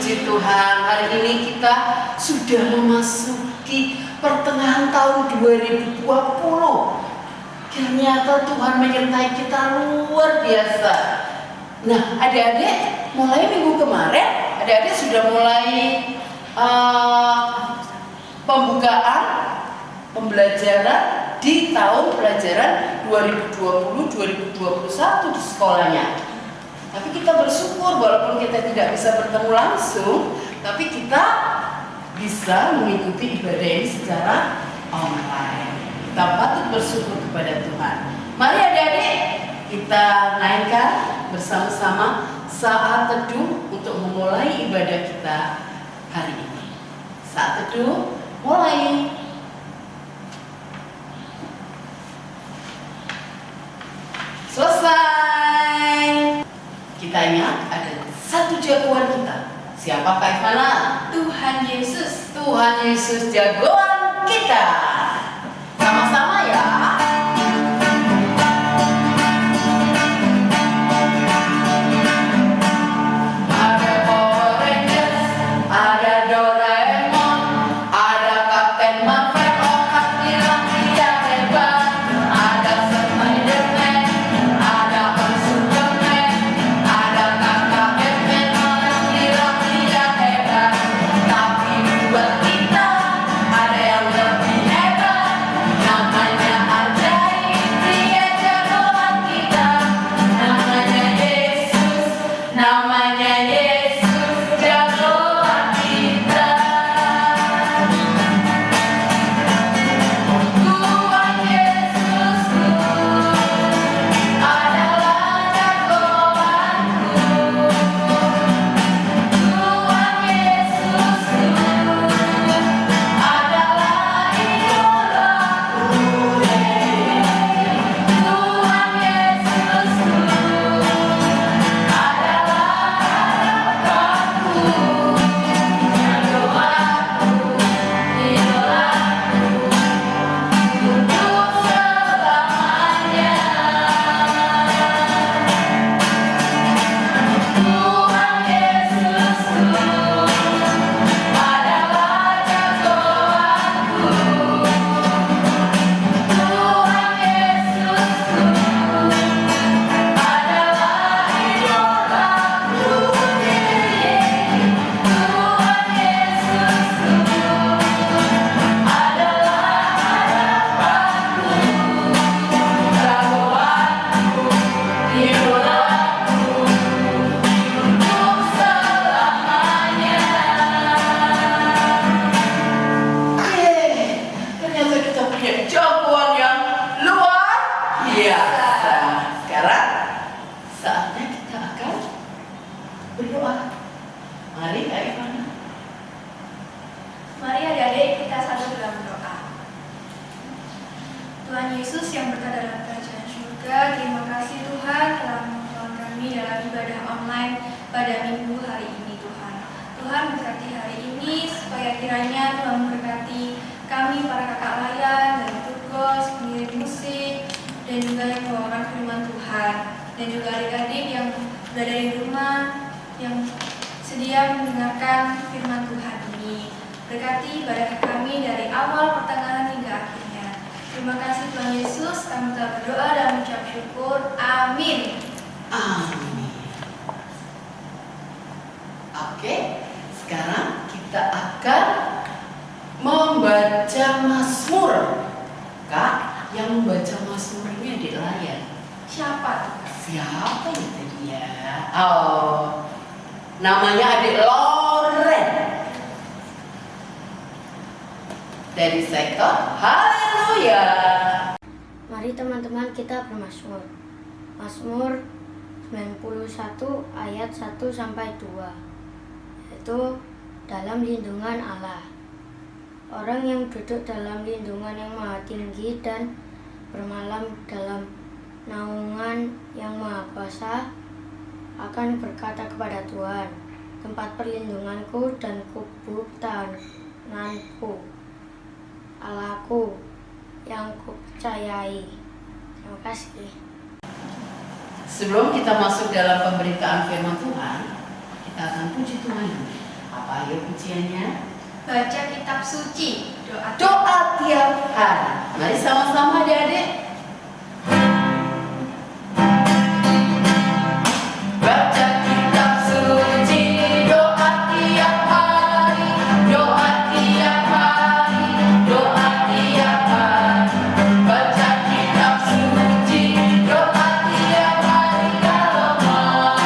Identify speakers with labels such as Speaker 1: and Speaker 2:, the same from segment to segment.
Speaker 1: Puji Tuhan, hari ini kita sudah memasuki pertengahan tahun 2020. Ternyata Tuhan menyertai kita luar biasa. Nah, adik-adik mulai minggu kemarin, adik-adik sudah mulai pembukaan pembelajaran di tahun pelajaran 2020-2021 di sekolahnya. Tapi kita bersyukur walaupun kita tidak bisa bertemu langsung, tapi kita bisa mengikuti ibadah ini secara online. Kita patut bersyukur kepada Tuhan. Mari adik-adik kita naikkan bersama-sama saat teduh untuk memulai ibadah kita hari ini. Saat teduh mulai. Selesai. Kita ingat ada satu jagoan kita. Siapakah Ivana?
Speaker 2: Tuhan Yesus.
Speaker 1: Tuhan Yesus jagoan kita. Sama-sama ya. Ada Power Rangers, ada Doraemon, ada Kapten Marvel, orang bilang dia hebat. Ada Spiderman, ada Superman, ada Kakak Batman, orang bilang dia hebat. Tapi buat kita ada yang lebih hebat, namanya ajaib, dia jagoan kita. Namanya Yesus, namanya Yesus, jagoan kita. Tuhan Yesusku adalah jagoanku. Tuhan Yesusku adalah idolaku. Tuhan Yesusku adalah harapanku, jagoanku, idolaku untuk selamanya. Tuhan Yesusku adalah jagoanku. Tuhan Yesusku adalah idolaku. Tuhan Yesusku adalah harapanku, jagoanku, idolaku untuk selamanya. Ternyata kita punya jagoan yang luar biasa. Sekarang saatnya kita akan berdoa. Mari Kak Ivana.
Speaker 2: Mari adik-adik kita satu dalam doa. Tuhan Yesus yang berkata dalam kerajaan surga, terima kasih Tuhan telah menolong kami dalam ibadah online pada minggu hari ini Tuhan. Tuhan berkati hari ini supaya kiranya Tuhan memberkati kami para kakak layan dan tugas, pengirim musik, dan juga yang membawakan firman Tuhan, dan juga adik-adik yang berada di rumah yang sedia mendengarkan firman Tuhan ini. Berkati ibadah kami dari awal, pertengahan hingga akhirnya. Terima kasih Tuhan Yesus, kami telah berdoa dan mengucap syukur. Amin.
Speaker 1: Amin. Oke, sekarang kita akan membaca Mazmur. Kak, yang membaca Mazmur ini adik layan.
Speaker 2: Siapa tuh?
Speaker 1: Siapa itu dia? Oh, namanya adik Loren dari sektor Haleluya.
Speaker 3: Mari teman-teman kita bermazmur. Mazmur 91 ayat 1 sampai 2. Yaitu dalam lindungan Allah. Orang yang duduk dalam lindungan yang maha tinggi dan bermalam dalam naungan yang maha kuasa akan berkata kepada Tuhan, tempat perlindunganku dan kubu tahananku, Allahku yang kupercayai. Terima kasih.
Speaker 1: Sebelum kita masuk dalam pemberitaan firman Tuhan, kita akan puji Tuhan. Apa ayo pujiannya?
Speaker 2: Baca kitab suci, doa.
Speaker 1: Doa tiap hari. Mari sama-sama adik-adik. Baca kitab suci, doa tiap hari, doa tiap hari, doa tiap hari. Baca kitab suci, doa tiap hari kalau mau.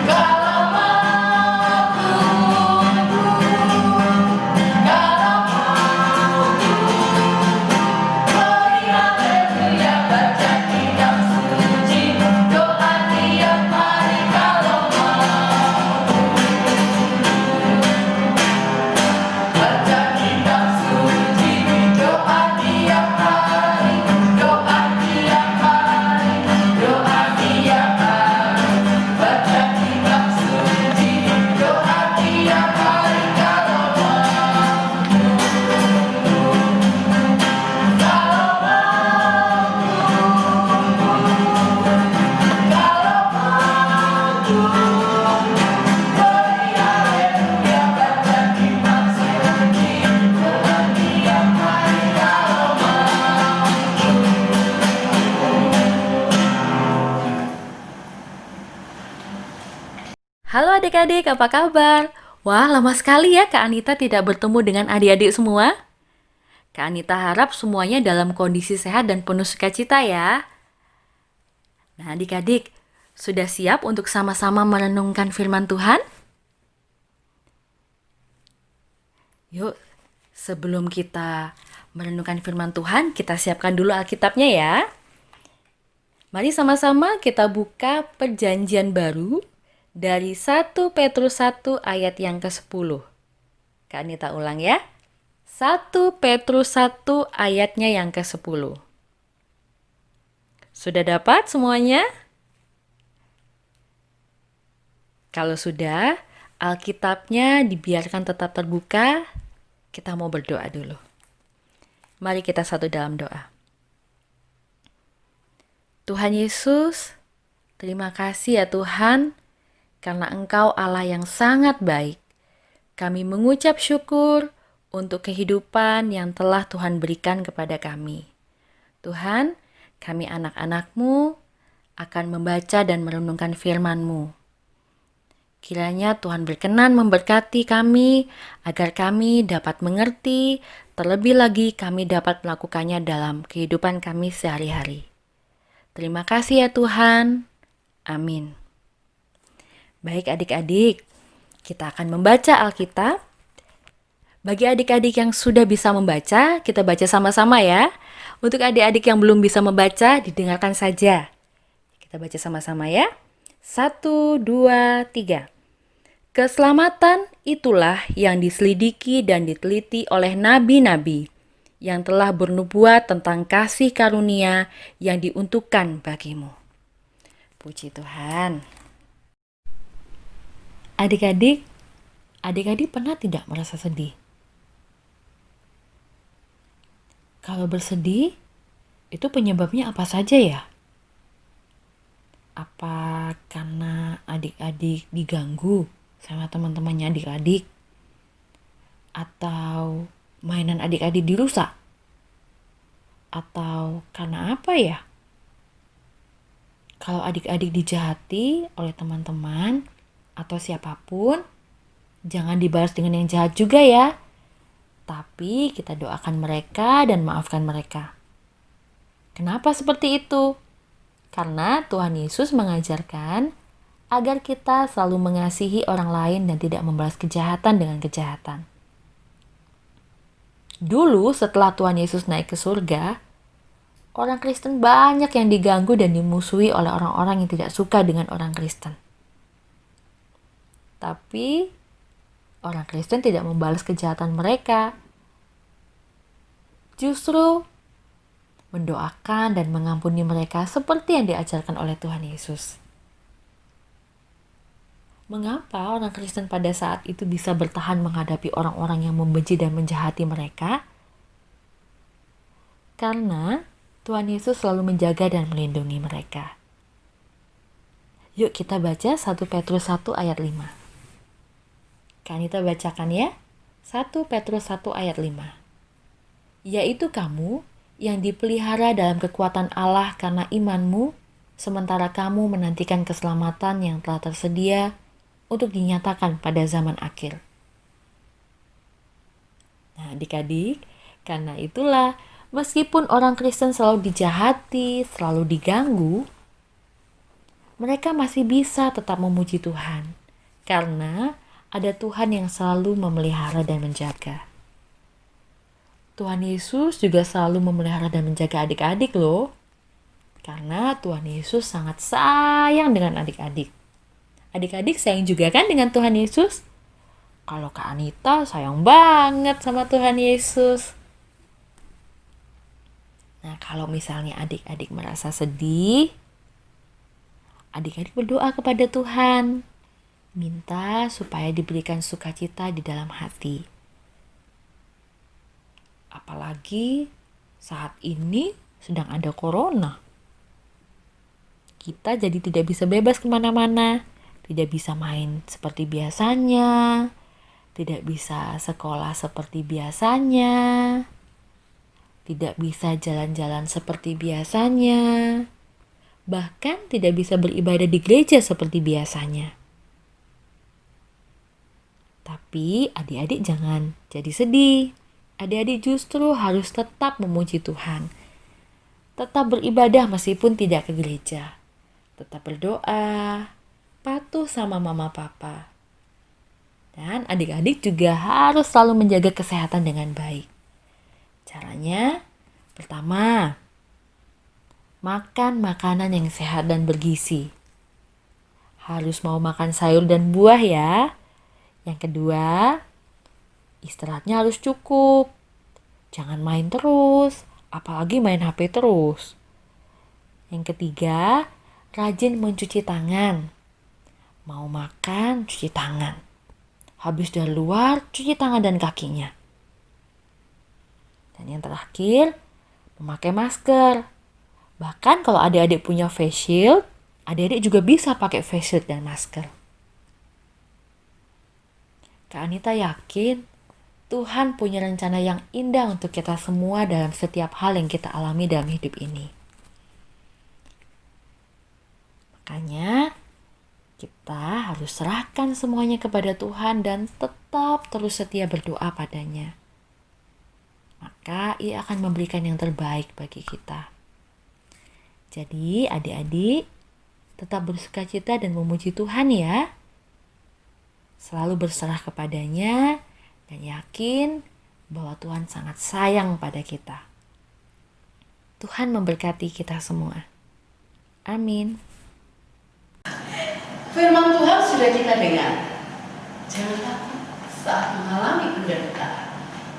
Speaker 1: Kalau mau tunggu, kalau mau beri haleluya. Baca kitab suci, doa tiap hari kalau mau. Baca kitab suci, doa tiap hari, doa tiap hari, doa tiap hari. Baca kitab suci, doa tiap hari kalau mau. Kalau mau beri haleluya. Baca kitab suci, doa tiap hari kalau mau.
Speaker 4: Halo adik-adik, apa kabar? Wah, lama sekali ya Kak Anita tidak bertemu dengan adik-adik semua. Kak Anita harap semuanya dalam kondisi sehat dan penuh sukacita ya. Nah adik-adik, sudah siap untuk sama-sama merenungkan firman Tuhan? Yuk, sebelum kita merenungkan firman Tuhan, kita siapkan dulu Alkitabnya ya. Mari sama-sama kita buka Perjanjian Baru dari 1 Petrus 1 ayat yang ke-10. Kak Anita ulang ya. 1 Petrus 1 ayatnya yang ke-10. Sudah dapat semuanya? Kalau sudah, Alkitabnya dibiarkan tetap terbuka. Kita mau berdoa dulu. Mari kita satu dalam doa. Tuhan Yesus, terima kasih ya Tuhan, karena Engkau Allah yang sangat baik. Kami mengucap syukur untuk kehidupan yang telah Tuhan berikan kepada kami. Tuhan, kami anak-anak-Mu akan membaca dan merenungkan firman-Mu. Kiranya Tuhan berkenan memberkati kami agar kami dapat mengerti, terlebih lagi kami dapat melakukannya dalam kehidupan kami sehari-hari. Terima kasih ya Tuhan. Amin. Baik adik-adik, kita akan membaca Alkitab. Bagi adik-adik yang sudah bisa membaca, kita baca sama-sama ya. Untuk adik-adik yang belum bisa membaca, didengarkan saja. Kita baca sama-sama ya. 1, 2, 3. Keselamatan itulah yang diselidiki dan diteliti oleh nabi-nabi yang telah bernubuat tentang kasih karunia yang diuntukkan bagimu. Puji Tuhan. Adik-adik pernah tidak merasa sedih? Kalau bersedih, itu penyebabnya apa saja ya? Apa karena adik-adik diganggu sama teman-temannya adik-adik? Atau mainan adik-adik dirusak? Atau karena apa ya? Kalau adik-adik dijahati oleh teman-teman atau siapapun, jangan dibalas dengan yang jahat juga ya. Tapi kita doakan mereka dan maafkan mereka. Kenapa seperti itu? Karena Tuhan Yesus mengajarkan agar kita selalu mengasihi orang lain dan tidak membalas kejahatan dengan kejahatan. Dulu setelah Tuhan Yesus naik ke surga, orang Kristen banyak yang diganggu dan dimusuhi oleh orang-orang yang tidak suka dengan orang Kristen. Tapi orang Kristen tidak membalas kejahatan mereka. Justru mendoakan dan mengampuni mereka seperti yang diajarkan oleh Tuhan Yesus. Mengapa orang Kristen pada saat itu bisa bertahan menghadapi orang-orang yang membenci dan menjahati mereka? Karena Tuhan Yesus selalu menjaga dan melindungi mereka. Yuk kita baca 1 Petrus 1 ayat 5. Kak Anita bacakan ya. 1 Petrus 1 ayat 5. Yaitu kamu yang dipelihara dalam kekuatan Allah karena imanmu, sementara kamu menantikan keselamatan yang telah tersedia untuk dinyatakan pada zaman akhir. Nah, adik-adik, karena itulah meskipun orang Kristen selalu dijahati, selalu diganggu, mereka masih bisa tetap memuji Tuhan karena ada Tuhan yang selalu memelihara dan menjaga. Tuhan Yesus juga selalu memelihara dan menjaga adik-adik loh. Karena Tuhan Yesus sangat sayang dengan adik-adik. Adik-adik sayang juga kan dengan Tuhan Yesus? Kalau Kak Anita sayang banget sama Tuhan Yesus. Nah, kalau misalnya adik-adik merasa sedih, adik-adik berdoa kepada Tuhan. Minta supaya diberikan sukacita di dalam hati. Apalagi saat ini sedang ada corona. Kita jadi tidak bisa bebas kemana-mana. Tidak bisa main seperti biasanya. Tidak bisa sekolah seperti biasanya. Tidak bisa jalan-jalan seperti biasanya. Bahkan tidak bisa beribadah di gereja seperti biasanya. Tapi adik-adik jangan jadi sedih. Adik-adik justru harus tetap memuji Tuhan. Tetap beribadah meskipun tidak ke gereja. Tetap berdoa, patuh sama mama papa. Dan adik-adik juga harus selalu menjaga kesehatan dengan baik. Caranya, pertama, makan makanan yang sehat dan bergizi. Harus mau makan sayur dan buah ya. Yang kedua, istirahatnya harus cukup. Jangan main terus, apalagi main HP terus. Yang ketiga, rajin mencuci tangan. Mau makan, cuci tangan. Habis dari luar, cuci tangan dan kakinya. Dan yang terakhir, memakai masker. Bahkan kalau adik-adik punya face shield, adik-adik juga bisa pakai face shield dan masker. Kak Anita yakin Tuhan punya rencana yang indah untuk kita semua dalam setiap hal yang kita alami dalam hidup ini. Makanya kita harus serahkan semuanya kepada Tuhan dan tetap terus setia berdoa padanya. Maka Ia akan memberikan yang terbaik bagi kita. Jadi adik-adik tetap bersukacita dan memuji Tuhan ya. Selalu berserah kepadanya dan yakin bahwa Tuhan sangat sayang pada kita. Tuhan memberkati kita semua. Amin.
Speaker 1: Firman Tuhan sudah kita dengar. Jangan takut saat mengalami penderitaan.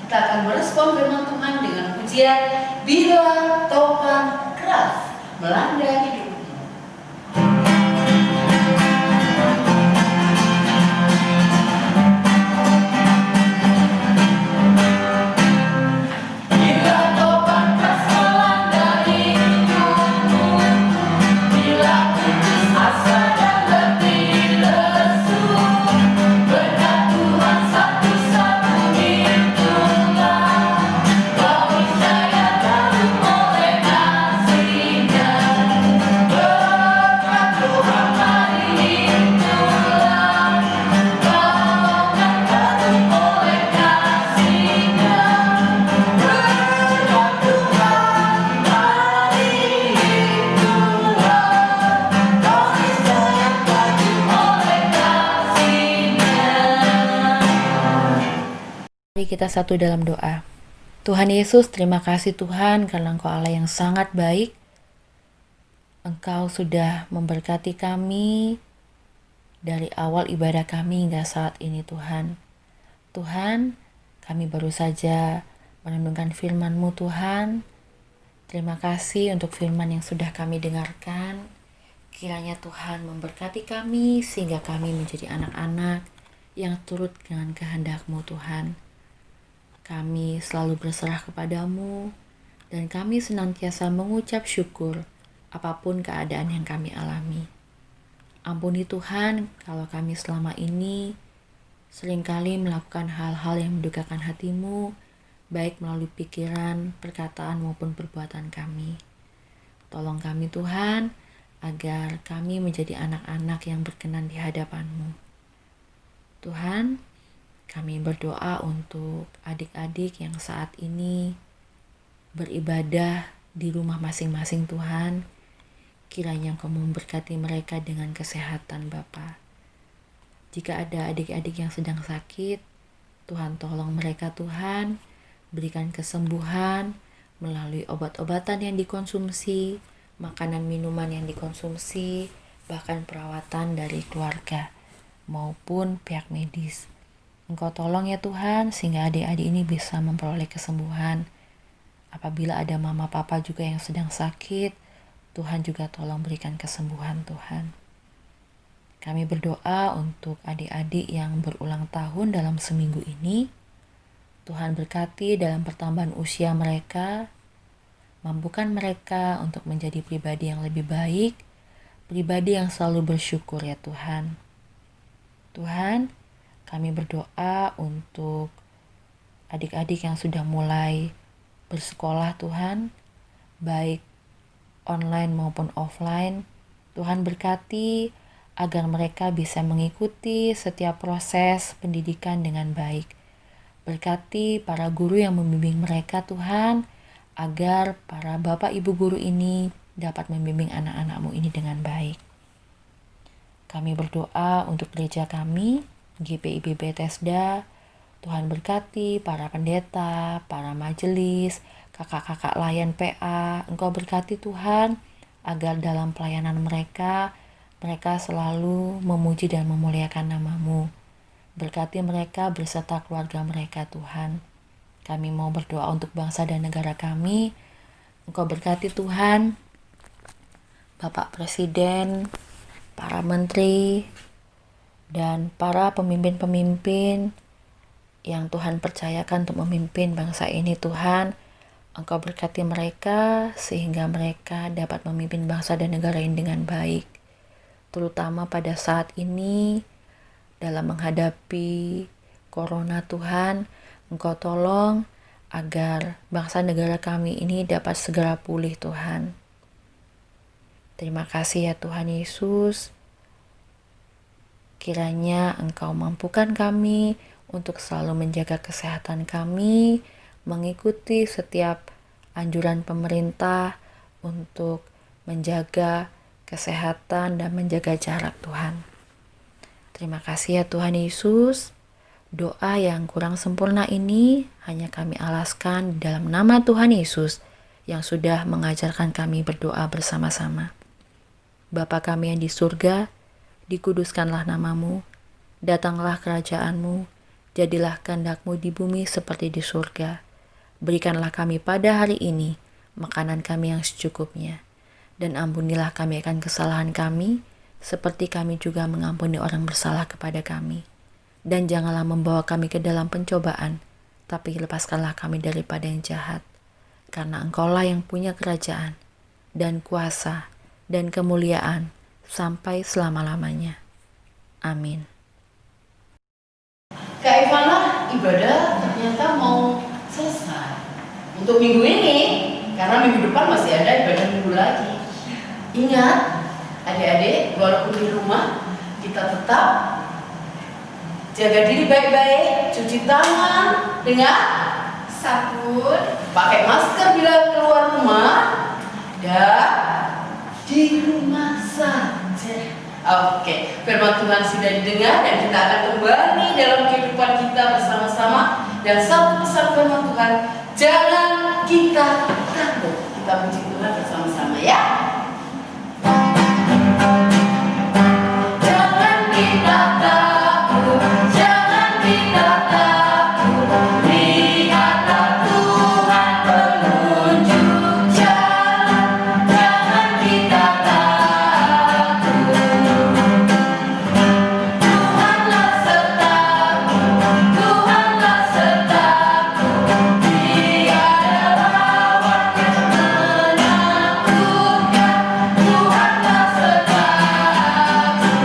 Speaker 1: Kita akan merespon firman Tuhan dengan pujian bila topan keras melanda hidupmu.
Speaker 4: Mari kita satu dalam doa. Tuhan Yesus, terima kasih Tuhan karena Engkau Allah yang sangat baik. Engkau sudah memberkati kami dari awal ibadah kami hingga saat ini Tuhan. Tuhan, kami baru saja merenungkan firman-Mu Tuhan. Terima kasih untuk firman yang sudah kami dengarkan. Kiranya Tuhan memberkati kami sehingga kami menjadi anak-anak yang turut dengan kehendak-Mu Tuhan. Kami selalu berserah kepadamu dan kami senantiasa mengucap syukur apapun keadaan yang kami alami. Ampuni Tuhan kalau kami selama ini seringkali melakukan hal-hal yang mendukakan hati-Mu, baik melalui pikiran, perkataan maupun perbuatan kami. Tolong kami Tuhan, agar kami menjadi anak-anak yang berkenan di hadapan-Mu. Tuhan, kami berdoa untuk adik-adik yang saat ini beribadah di rumah masing-masing Tuhan. Kiranya Engkau memberkati mereka dengan kesehatan Bapa. Jika ada adik-adik yang sedang sakit, Tuhan tolong mereka Tuhan, berikan kesembuhan melalui obat-obatan yang dikonsumsi, makanan minuman yang dikonsumsi, bahkan perawatan dari keluarga maupun pihak medis. Engkau tolong ya Tuhan, sehingga adik-adik ini bisa memperoleh kesembuhan. Apabila ada mama papa juga yang sedang sakit, Tuhan juga tolong berikan kesembuhan Tuhan. Kami berdoa untuk adik-adik yang berulang tahun dalam seminggu ini. Tuhan berkati dalam pertambahan usia mereka, mampukan mereka untuk menjadi pribadi yang lebih baik, pribadi yang selalu bersyukur ya Tuhan. Tuhan, kami berdoa untuk adik-adik yang sudah mulai bersekolah Tuhan, baik online maupun offline. Tuhan berkati agar mereka bisa mengikuti setiap proses pendidikan dengan baik. Berkati para guru yang membimbing mereka Tuhan, agar para bapak ibu guru ini dapat membimbing anak-anak-Mu ini dengan baik. Kami berdoa untuk gereja kami, GPIB Bethesda. Tuhan berkati para pendeta, para majelis, kakak-kakak layan PA. Engkau berkati Tuhan, agar dalam pelayanan mereka selalu memuji dan memuliakan nama-Mu. Berkati mereka beserta keluarga mereka Tuhan. Kami mau berdoa untuk bangsa dan negara kami. Engkau berkati Tuhan, Bapak Presiden, para menteri, dan para pemimpin-pemimpin yang Tuhan percayakan untuk memimpin bangsa ini Tuhan. Engkau berkati mereka sehingga mereka dapat memimpin bangsa dan negara ini dengan baik. Terutama pada saat ini dalam menghadapi corona Tuhan, Engkau tolong agar bangsa negara kami ini dapat segera pulih Tuhan. Terima kasih ya Tuhan Yesus. Kiranya Engkau mampukan kami untuk selalu menjaga kesehatan kami, mengikuti setiap anjuran pemerintah untuk menjaga kesehatan dan menjaga jarak Tuhan. Terima kasih ya Tuhan Yesus. Doa yang kurang sempurna ini hanya kami alaskan dalam nama Tuhan Yesus yang sudah mengajarkan kami berdoa bersama-sama. Bapa kami yang di surga, dikuduskanlah nama-Mu, datanglah kerajaan-Mu, jadilah kehendak-Mu di bumi seperti di surga. Berikanlah kami pada hari ini makanan kami yang secukupnya, dan ampunilah kami akan kesalahan kami, seperti kami juga mengampuni orang bersalah kepada kami. Dan janganlah membawa kami ke dalam pencobaan, tapi lepaskanlah kami daripada yang jahat. Karena Engkaulah yang punya kerajaan, dan kuasa, dan kemuliaan, sampai selama-lamanya. Amin.
Speaker 1: Kak Ivana, ibadah ternyata mau selesai untuk minggu ini, karena minggu depan masih ada ibadah minggu lagi. Ingat, adik-adik, walaupun di rumah, kita tetap jaga diri baik-baik, cuci tangan dengan
Speaker 2: Sabun,
Speaker 1: pakai masker bila keluar rumah, dan di rumah saja. Oke, firman Tuhan sudah didengar dan kita akan kembali dalam kehidupan kita bersama-sama. Dan satu pesan firman Tuhan, jangan kita takut. Kita puji Tuhan bersama-sama ya. Jangan kita takut, jangan kita takut. Lihatlah Tuhan penunjuk jalan. Jangan kita takut. Tuhanlah sertamu, Tuhanlah sertamu. Tiada lawan yang menakutkan. Tuhanlah sertamu.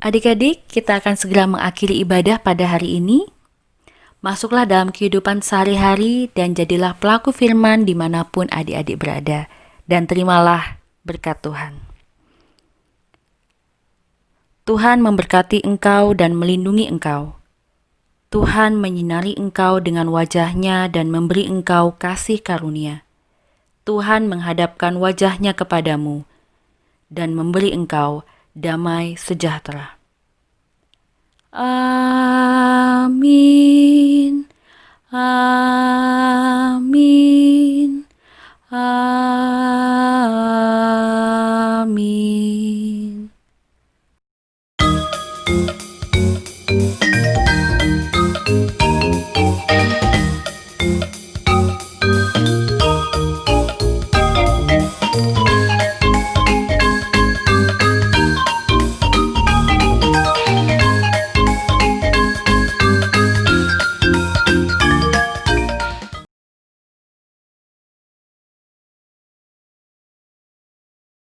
Speaker 4: Adik-adik, kita akan segera mengakhiri ibadah pada hari ini. Masuklah dalam kehidupan sehari-hari dan jadilah pelaku firman dimanapun adik-adik berada. Dan terimalah berkat Tuhan. Tuhan memberkati engkau dan melindungi engkau. Tuhan menyinari engkau dengan wajah-Nya dan memberi engkau kasih karunia. Tuhan menghadapkan wajah-Nya kepadamu dan memberi engkau damai sejahtera. Amin. Amin. Amin.